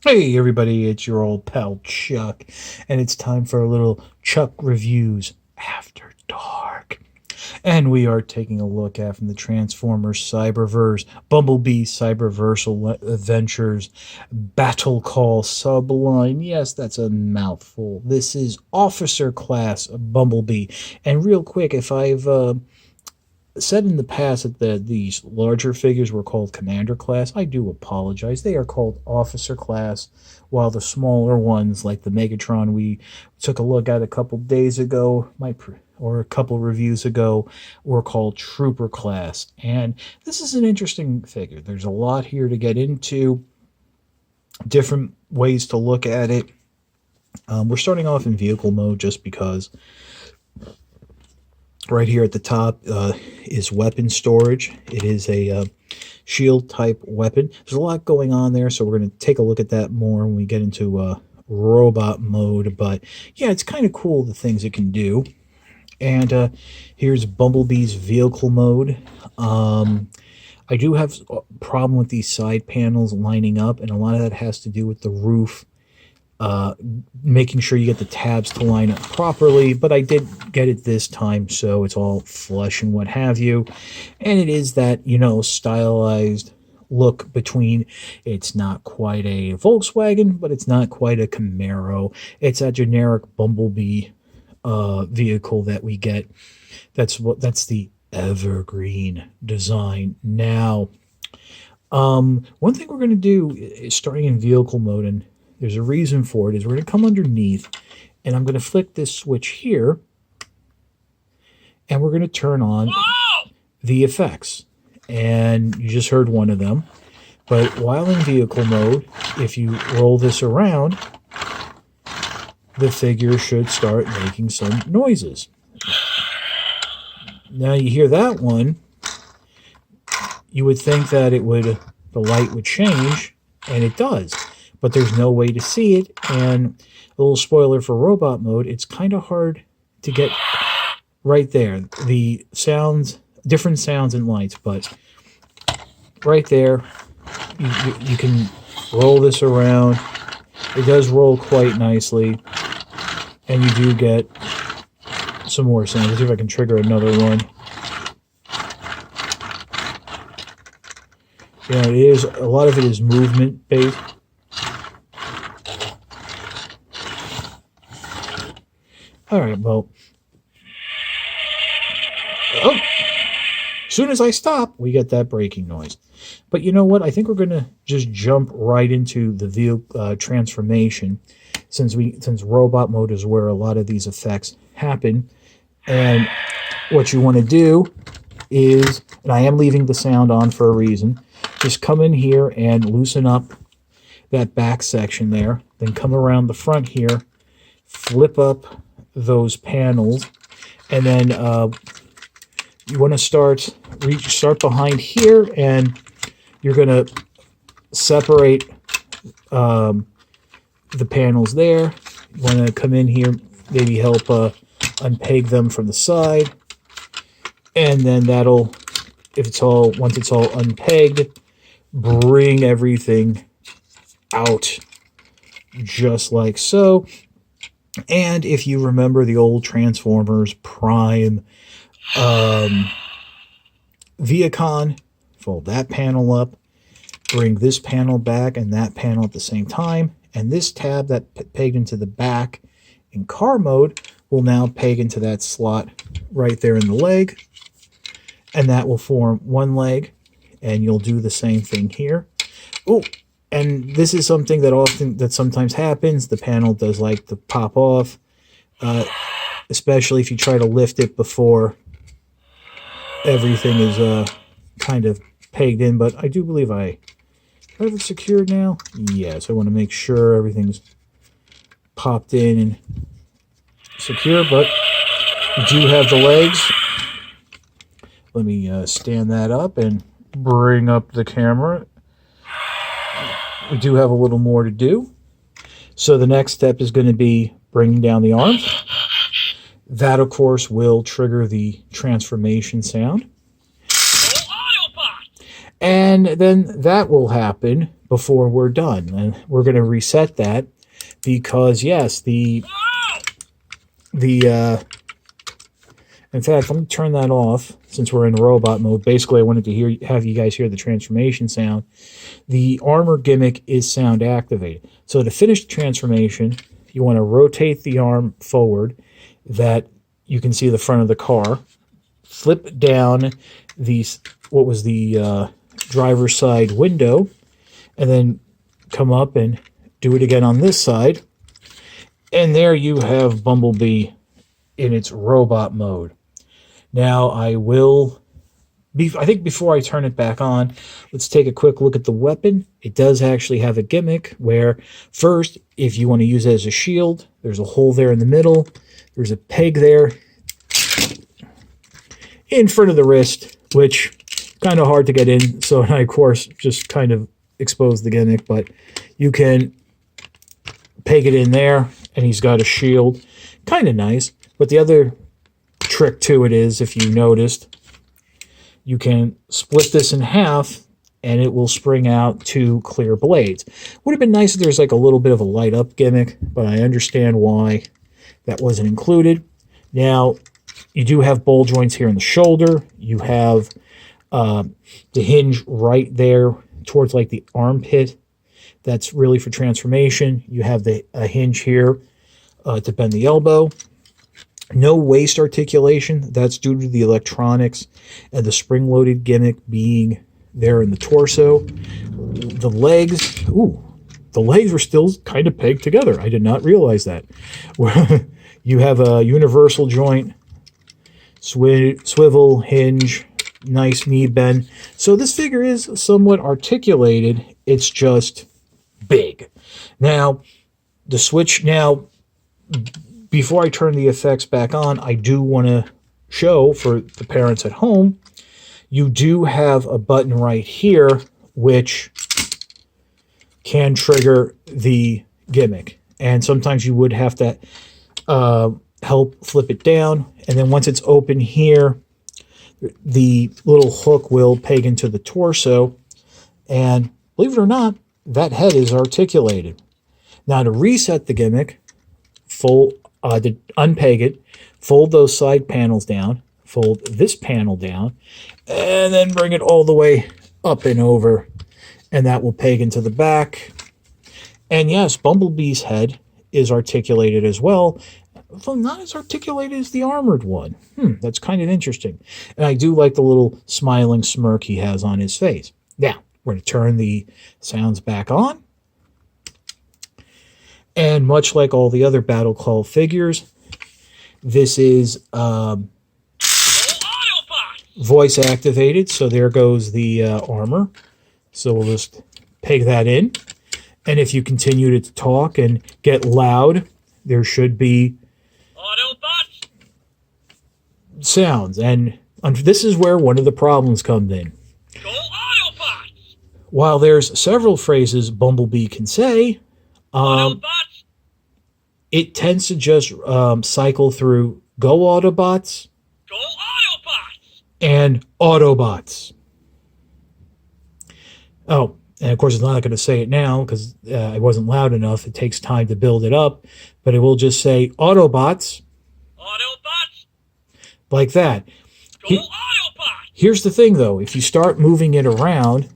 Hey everybody, it's your old pal Chuck, and it's time for a little Chuck Reviews After Dark. And we are taking a look at from the Transformers Cyberverse, Bumblebee Cyberversal Adventures, Battle Call Sublime. Yes, that's a mouthful. This is Officer Class Bumblebee. And real quick, if I've said in the past that these larger figures were called Commander Class, I do apologize. They are called Officer Class, while the smaller ones, like the Megatron we took a look at a couple days ago, or a couple reviews ago, were called Trooper Class. And this is an interesting figure. There's a lot here to get into, different ways to look at it. We're starting off in vehicle mode just because. Right here at the top is weapon storage. It is a shield type weapon. There's a lot going on there, so we're going to take a look at that more when we get into robot mode. But yeah, it's kind of cool the things it can do. And here's Bumblebee's vehicle mode. I do have a problem with these side panels lining up, and a lot of that has to do with the roof. Making sure you get the tabs to line up properly, but I did get it this time, so it's all flush and what have you. And it is that, stylized look between, it's not quite a Volkswagen, but it's not quite a Camaro. It's a generic Bumblebee vehicle that we get. That's the evergreen design. Now, one thing we're going to do is, starting in vehicle mode, and there's a reason for it, is we're going to come underneath, and I'm going to flick this switch here, and we're going to turn on the effects. And you just heard one of them. But while in vehicle mode, if you roll this around, the figure should start making some noises. Now you hear that one, you would think that the light would change, and it does. But there's no way to see it, and a little spoiler for robot mode, it's kind of hard to get right there. The sounds, different sounds and lights, but right there, you can roll this around. It does roll quite nicely, and you do get some more sounds. Let's see if I can trigger another one. Yeah, it is, a lot of it is movement based. All right, well, as soon as I stop, we get that braking noise. But you know what? I think we're going to just jump right into the vehicle transformation, since robot mode is where a lot of these effects happen. And what you want to do is, and I am leaving the sound on for a reason, just come in here and loosen up that back section there, then come around the front here, flip up those panels, and then you want to start behind here, and you're going to separate the panels there. You want to come in here, maybe help unpeg them from the side, and then that'll, once it's all unpegged, bring everything out just like so. And if you remember the old Transformers Prime Viacon, fold that panel up, bring this panel back and that panel at the same time, and this tab that pegged into the back in car mode will now peg into that slot right there in the leg, and that will form one leg, and you'll do the same thing here. Oh, and this is something that sometimes happens. The panel does like to pop off, especially if you try to lift it before everything is kind of pegged in. But I do believe I have it secured now. Yes, I want to make sure everything's popped in and secure, but we do have the legs. Let me stand that up and bring up the camera. We do have a little more to do. So the next step is going to be bringing down the arms. That, of course, will trigger the transformation sound. And then that will happen before we're done. And we're going to reset that because, yes, in fact, let me turn that off since we're in robot mode. Basically, I wanted to have you guys hear the transformation sound. The armor gimmick is sound activated. So to finish the transformation, you want to rotate the arm forward that you can see the front of the car. Flip down what was the driver's side window, and then come up and do it again on this side. And there you have Bumblebee in its robot mode. Now I think before I turn it back on, let's take a quick look at the weapon. It does actually have a gimmick where first, if you want to use it as a shield, there's a hole there in the middle. There's a peg there in front of the wrist, which kind of hard to get in. So I, of course, just kind of exposed the gimmick, but you can peg it in there and he's got a shield. Kind of nice. But the other trick to it is, if you noticed, you can split this in half and it will spring out 2 clear blades. Would have been nice if there's like a little bit of a light up gimmick, but I understand why that wasn't included. Now, you do have ball joints here in the shoulder. You have the hinge right there towards like the armpit. That's really for transformation. You have a hinge here to bend the elbow. No waist articulation. That's due to the electronics and the spring-loaded gimmick being there in the torso. The legs, the legs were still kind of pegged together. I did not realize that. You have a universal joint, swivel, hinge, nice knee bend. So this figure is somewhat articulated. It's just big. Now, the switch now, before I turn the effects back on, I do want to show for the parents at home, you do have a button right here which can trigger the gimmick. And sometimes you would have to help flip it down. And then once it's open here, the little hook will peg into the torso. And believe it or not, that head is articulated. Now to reset the gimmick, to unpeg it, fold those side panels down, fold this panel down, and then bring it all the way up and over, and that will peg into the back. And yes, Bumblebee's head is articulated as well, though not as articulated as the armored one. That's kind of interesting. And I do like the little smiling smirk he has on his face. Now, we're going to turn the sounds back on. And much like all the other Battle Call figures, this is voice activated. So there goes the armor. So we'll just peg that in. And if you continue to talk and get loud, there should be Autobots sounds. And this is where one of the problems comes in. Go Autobots! While there's several phrases Bumblebee can say, it tends to just cycle through Go Autobots, Go Autobots, and Autobots. Oh, and of course it's not going to say it now because it wasn't loud enough. It takes time to build it up, but it will just say Autobots, Autobots, like that. Go Autobots! Here's the thing, though. If you start moving it around,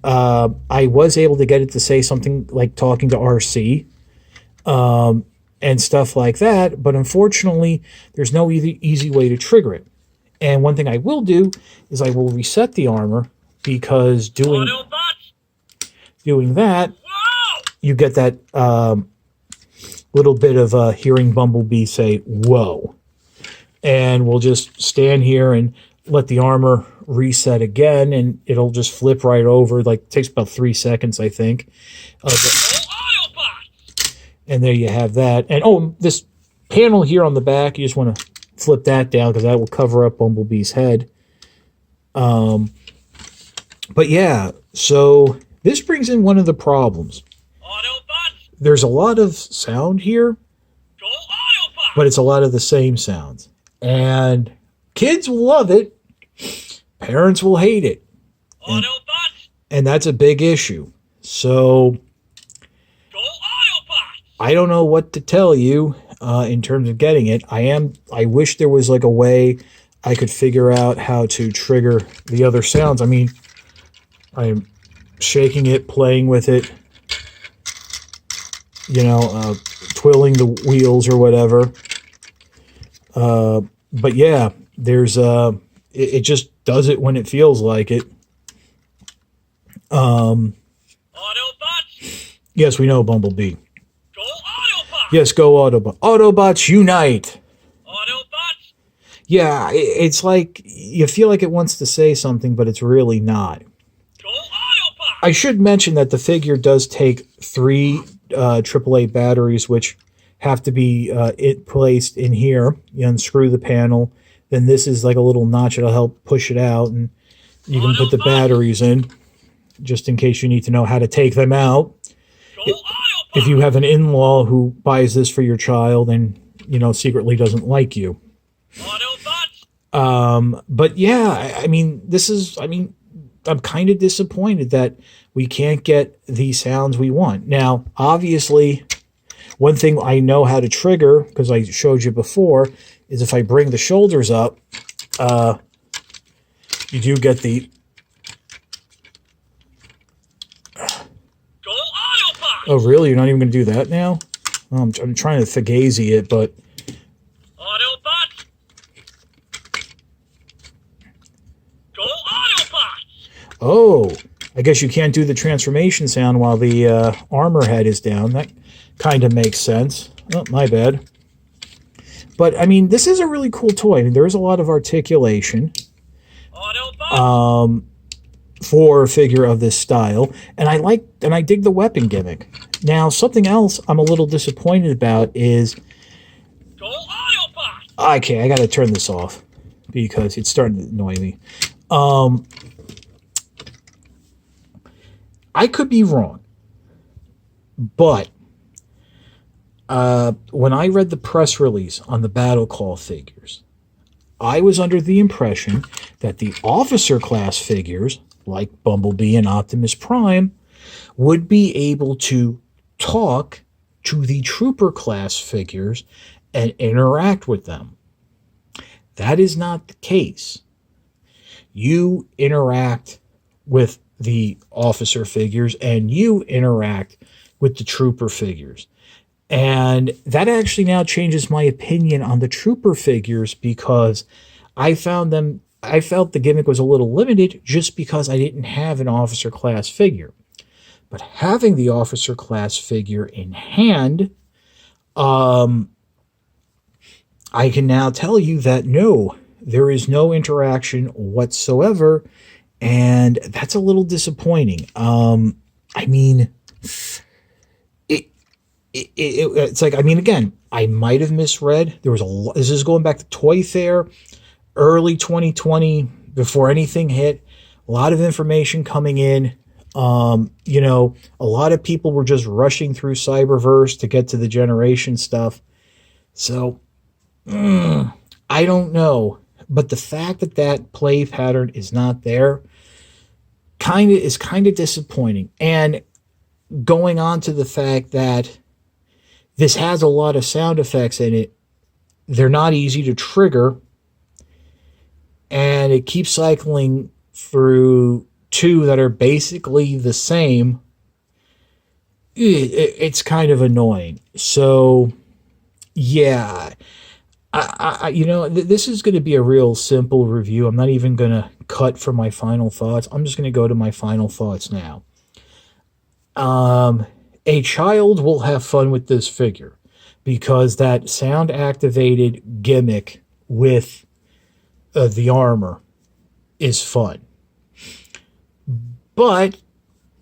I was able to get it to say something like talking to RC. And stuff like that, but unfortunately, there's no easy way to trigger it. And one thing I will do is I will reset the armor, because doing that, you get that little bit of hearing Bumblebee say, whoa. And we'll just stand here and let the armor reset again, and it'll just flip right over. Like, it takes about 3 seconds, I think. And there you have that. And this panel here on the back, you just want to flip that down because that will cover up Bumblebee's head. But yeah, so this brings in one of the problems. Autobots. There's a lot of sound here, Go Autobots. But it's a lot of the same sounds. And kids will love it. Parents will hate it. Autobots. And that's a big issue. So I don't know what to tell you in terms of getting it. I wish there was like a way I could figure out how to trigger the other sounds. I mean, I'm shaking it, playing with it, you know, twirling the wheels or whatever. But yeah, there's it just does it when it feels like it. Autobots. Yes, we know Bumblebee. Go Autobots. Yes, go Autobots. Autobots unite. Autobots. Yeah, it's like you feel like it wants to say something, but it's really not. Go Autobots. I should mention that the figure does take 3 AAA batteries, which have to be placed in here. You unscrew the panel. Then this is like a little notch that'll help push it out, and you can put the batteries in, just in case you need to know how to take them out. If you have an in-law who buys this for your child and, you know, secretly doesn't like you. But yeah, I mean, I'm kind of disappointed that we can't get the sounds we want. Now, obviously, one thing I know how to trigger, because I showed you before, is if I bring the shoulders up, you do get the... Oh, really? You're not even going to do that now? Oh, I'm trying to fugazi it, but... Autobots. Go Autobots. Oh, I guess you can't do the transformation sound while the armor head is down. That kind of makes sense. Oh, my bad. But, I mean, this is a really cool toy. I mean, there is a lot of articulation. Autobots. For a figure of this style, and I dig the weapon gimmick. Now, something else I'm a little disappointed about is... Go Autobots. Okay, I gotta turn this off because it's starting to annoy me. I could be wrong, but when I read the press release on the Battle Call figures, I was under the impression that the officer class figures, like Bumblebee and Optimus Prime, would be able to talk to the Trooper class figures and interact with them. That is not the case. You interact with the officer figures and you interact with the Trooper figures. And that actually now changes my opinion on the Trooper figures, because I felt the gimmick was a little limited just because I didn't have an officer class figure. But having the officer class figure in hand, I can now tell you that no, there is no interaction whatsoever, and that's a little disappointing. I mean, it's like, I mean, again, I might have misread. There was this is going back to Toy Fair, early 2020, before anything hit. A lot of information coming in. You know, a lot of people were just rushing through Cyberverse to get to the Generation stuff. So, I don't know. But the fact that that play pattern is not there is kind of disappointing. And going on to the fact that this has a lot of sound effects in it, they're not easy to trigger, and it keeps cycling through 2 that are basically the same. It's kind of annoying. So, yeah, you know, this is going to be a real simple review. I'm not even going to cut from my final thoughts. I'm just going to go to my final thoughts now. A child will have fun with this figure because that sound-activated gimmick with the armor is fun. But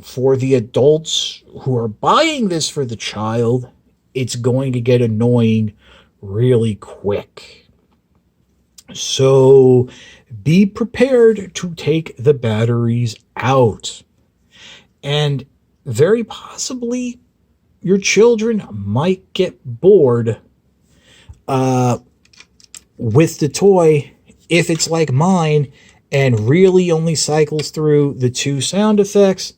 for the adults who are buying this for the child, it's going to get annoying really quick. So be prepared to take the batteries out. And very possibly your children might get bored with the toy if it's like mine and really only cycles through the 2 sound effects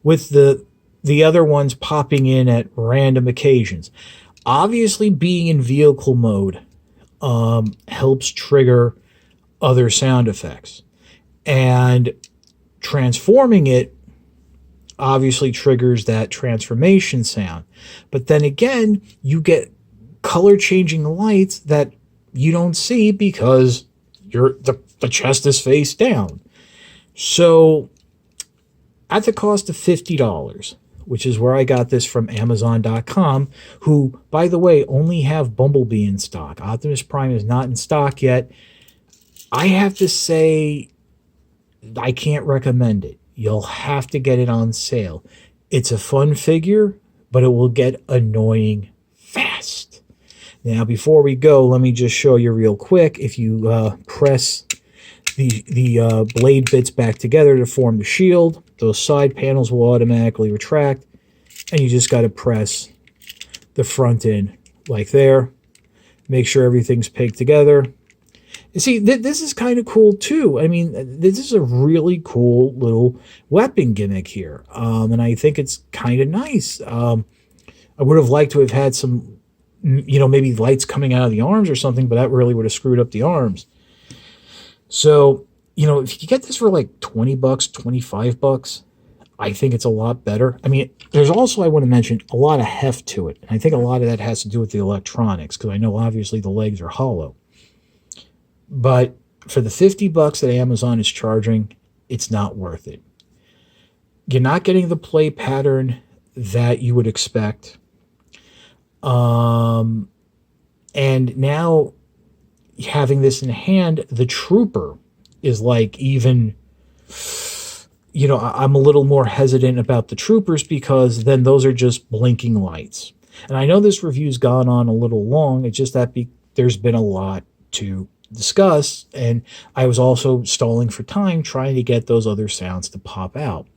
with the the other ones popping in at random occasions. Obviously, being in vehicle mode helps trigger other sound effects. And transforming it obviously triggers that transformation sound. But then again, you get color changing lights that you don't see because the chest is face down. So at the cost of $50, which is where I got this from Amazon.com, who, by the way, only have Bumblebee in stock. Optimus Prime is not in stock yet. I have to say, I can't recommend it. You'll have to get it on sale. It's a fun figure, but it will get annoying fast. Now, before we go, let me just show you real quick. If you press the blade bits back together to form the shield, those side panels will automatically retract, and you just got to press the front in like there. Make sure everything's pegged together. You see, this is kind of cool too. I mean, this is a really cool little weapon gimmick here, and I think it's kind of nice. I would have liked to have had some, maybe lights coming out of the arms or something, but that really would have screwed up the arms. So, if you get this for like $20, $25, I think it's a lot better. I mean, there's also, I want to mention, a lot of heft to it. And I think a lot of that has to do with the electronics, because I know obviously the legs are hollow. But for the $50 that Amazon is charging, it's not worth it. You're not getting the play pattern that you would expect. And now having this in hand, the Trooper is like even, I'm a little more hesitant about the Troopers because then those are just blinking lights. And I know this review's gone on a little long. It's just that there's been a lot to discuss, and I was also stalling for time trying to get those other sounds to pop out.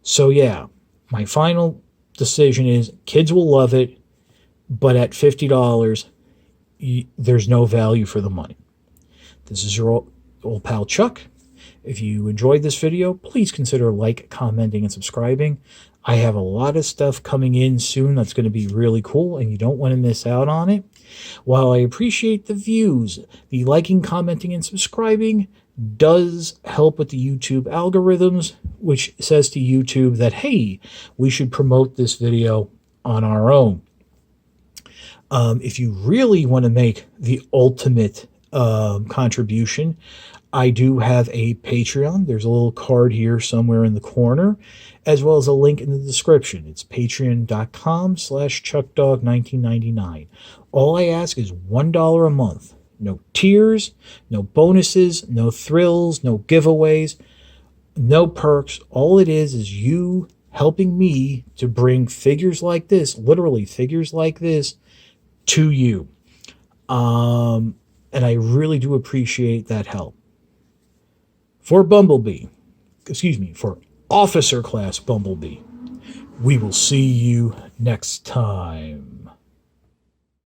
So yeah, my final decision is kids will love it, but at $50, there's no value for the money. This is your old pal Chuck. If you enjoyed this video, please consider commenting, and subscribing. I have a lot of stuff coming in soon that's going to be really cool, and you don't want to miss out on it. While I appreciate the views, the liking, commenting, and subscribing does help with the YouTube algorithms, which says to YouTube that, hey, we should promote this video on our own. If you really want to make the ultimate contribution, I do have a Patreon. There's a little card here somewhere in the corner, as well as a link in the description. It's patreon.com/chuckdog1999. All I ask is $1 a month. No tiers, no bonuses, no thrills, no giveaways, no perks. All it is you helping me to bring figures like this, literally figures like this, to you. And I really do appreciate that help. For Officer Class Bumblebee, we will see you next time.